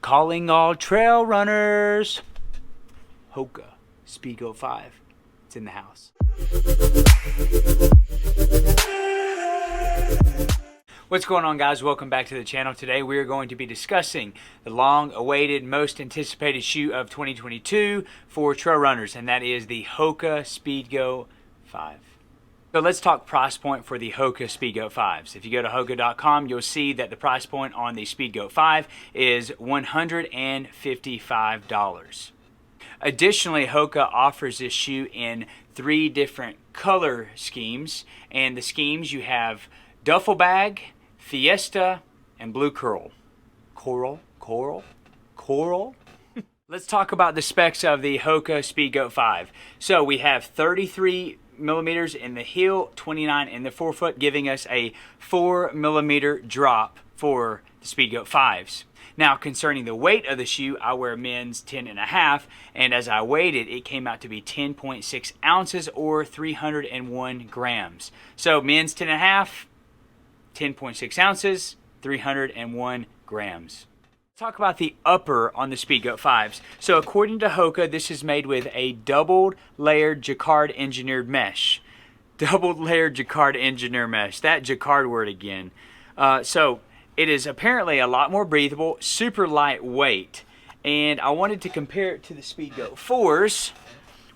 Calling all trail runners. Hoka Speedgoat 5. It's in the house. What's going on, guys? Welcome back to the channel. Today we are going to be discussing the long-awaited, most anticipated shoe of 2022 for trail runners, and that is the Hoka Speedgoat 5. So let's talk price point for the Hoka Speedgoat 5s. If you go to Hoka.com, you'll see that the price point on the Speedgoat 5 is $155. Additionally, Hoka offers this shoe in 3 different color schemes, and the schemes you have duffel bag, Fiesta, and blue coral. Coral? Let's talk about the specs of the Hoka Speedgoat 5. So we have 33 millimeters in the heel, 29 in the forefoot, giving us a 4 millimeter drop for the Speedgoat 5s. Now, concerning the weight of the shoe, I wear men's 10.5, and as I weighed it, it came out to be 10.6 ounces or 301 grams. So men's 10.5, 10.6 ounces, 301 grams. Talk about the upper on the Speedgoat 5s. So according to Hoka, this is made with a doubled layered jacquard engineered mesh. Doubled layered jacquard engineered mesh. That jacquard word again. So it is apparently a lot more breathable, super lightweight. And I wanted to compare it to the Speedgoat 4s,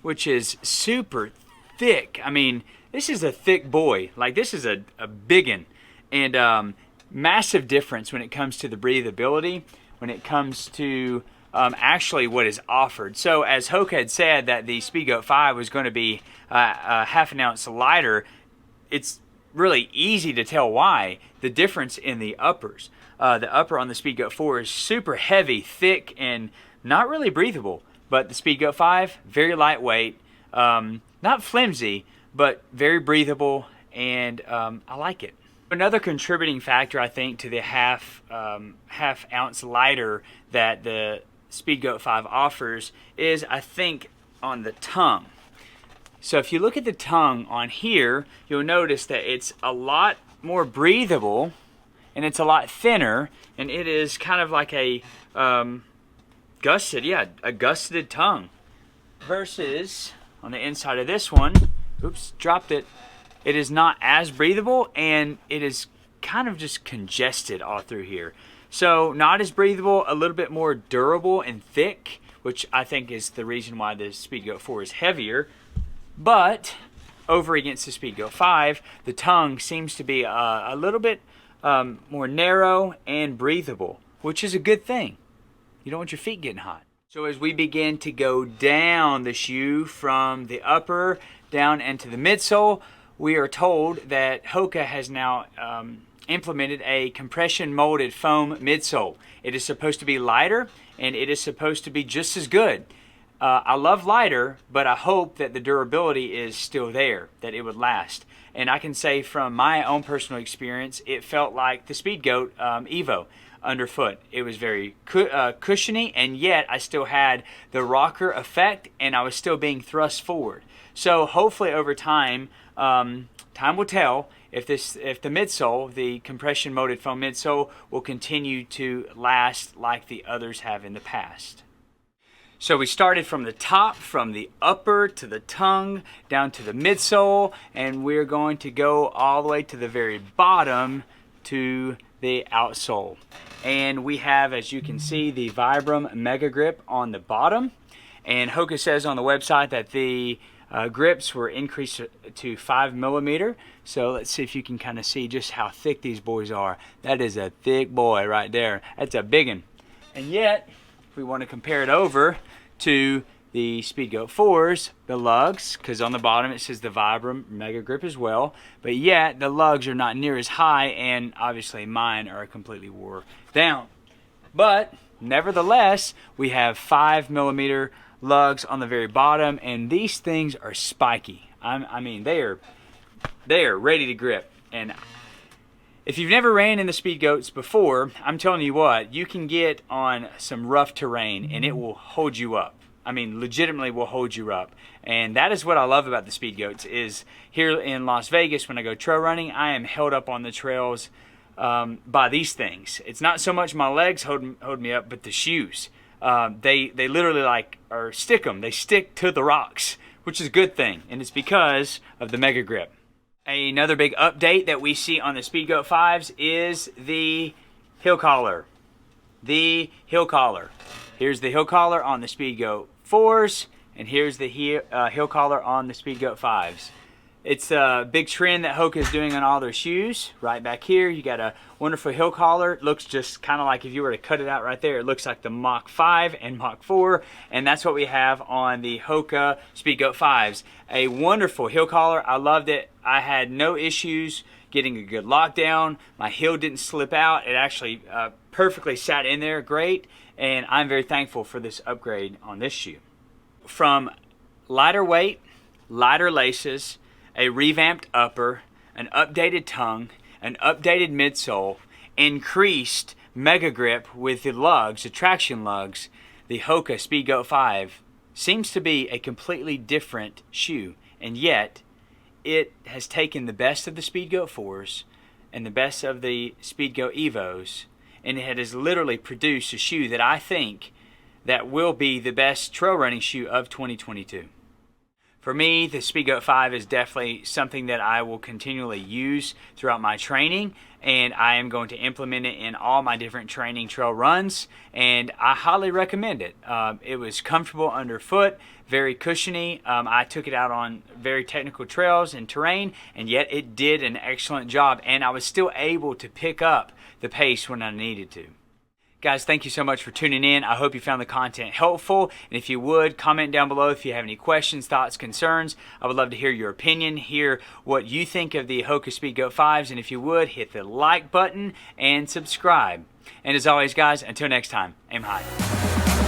which is super thick. I mean, this is a thick boy. Like, this is a biggin'. And massive difference when it comes to the breathability, when it comes to actually what is offered. So as Hoka had said that the Speedgoat 5 was going to be a half an ounce lighter, it's really easy to tell why. The difference in the uppers. The upper on the Speedgoat 4 is super heavy, thick, and not really breathable. But the Speedgoat 5, very lightweight, not flimsy, but very breathable, and I like it. Another contributing factor, I think, to the half ounce lighter that the Speedgoat 5 offers is, I think, on the tongue. So if you look at the tongue on here, you'll notice that it's a lot more breathable and it's a lot thinner, and it is kind of like a gusseted tongue. Versus on the inside of this one, oops, dropped it. It is not as breathable, and it is kind of just congested all through here. So not as breathable, a little bit more durable and thick, which I think is the reason why the Speedgoat 4 is heavier. But over against the Speedgoat 5, the tongue seems to be a little bit more narrow and breathable, which is a good thing. You don't want your feet getting hot. So as we begin to go down the shoe from the upper down into the midsole, we are told that Hoka has now implemented a compression molded foam midsole. It is supposed to be lighter, and it is supposed to be just as good. I love lighter, but I hope that the durability is still there, that it would last. And I can say from my own personal experience, it felt like the Speedgoat Evo underfoot. It was very cushiony, and yet I still had the rocker effect, and I was still being thrust forward. So hopefully over time, time will tell if the midsole, the compression molded foam midsole, will continue to last like the others have in the past. So we started from the top, from the upper to the tongue, down to the midsole, and we're going to go all the way to the very bottom to the outsole. And we have, as you can see, the Vibram Mega Grip on the bottom. And Hoka says on the website that the grips were increased to 5 millimeter. So let's see if you can kind of see just how thick these boys are. That is a thick boy right there. That's a big one. And yet, if we want to compare it over to the Speedgoat 4s, the lugs, because on the bottom it says the Vibram Mega Grip as well, but yet the lugs are not near as high, and obviously mine are completely wore down. But nevertheless, we have 5 millimeter lugs on the very bottom, and these things are spiky. I mean, they are ready to grip. And if you've never ran in the Speedgoats before, I'm telling you what, you can get on some rough terrain and it will hold you up. I mean, legitimately will hold you up. And that is what I love about the Speedgoats, is here in Las Vegas when I go trail running, I am held up on the trails by these things. It's not so much my legs hold me up, but the shoes. They literally stick them. They stick to the rocks, which is a good thing, and it's because of the Mega Grip. Another big update that we see on the Speedgoat 5s is the heel collar. The heel collar. Here's the heel collar on the Speedgoat 4s, and here's the heel collar on the Speedgoat 5s. It's a big trend that Hoka is doing on all their shoes. Right back here, you got a wonderful heel collar. It looks just kind of like, if you were to cut it out right there, it looks like the Mach 5 and Mach 4, and that's what we have on the Hoka Speedgoat 5s. A wonderful heel collar. I loved it. I had no issues getting a good lockdown. My heel didn't slip out. It actually perfectly sat in there great, and I'm very thankful for this upgrade on this shoe. From lighter weight, lighter laces, a revamped upper, an updated tongue, an updated midsole, increased Mega Grip with the lugs, the traction lugs, the Hoka Speedgoat 5 seems to be a completely different shoe, and yet it has taken the best of the Speedgoat 4s and the best of the Speedgoat Evos, and it has literally produced a shoe that I think that will be the best trail running shoe of 2022. For me, the Speedgoat 5 is definitely something that I will continually use throughout my training, and I am going to implement it in all my different training trail runs, and I highly recommend it. It was comfortable underfoot, very cushiony. I took it out on very technical trails and terrain, and yet it did an excellent job, and I was still able to pick up the pace when I needed to. Guys, thank you so much for tuning in. I hope you found the content helpful. And if you would, comment down below if you have any questions, thoughts, concerns. I would love to hear your opinion, hear what you think of the Hoka Speedgoat 5s. And if you would, hit the like button and subscribe. And as always, guys, until next time, aim high.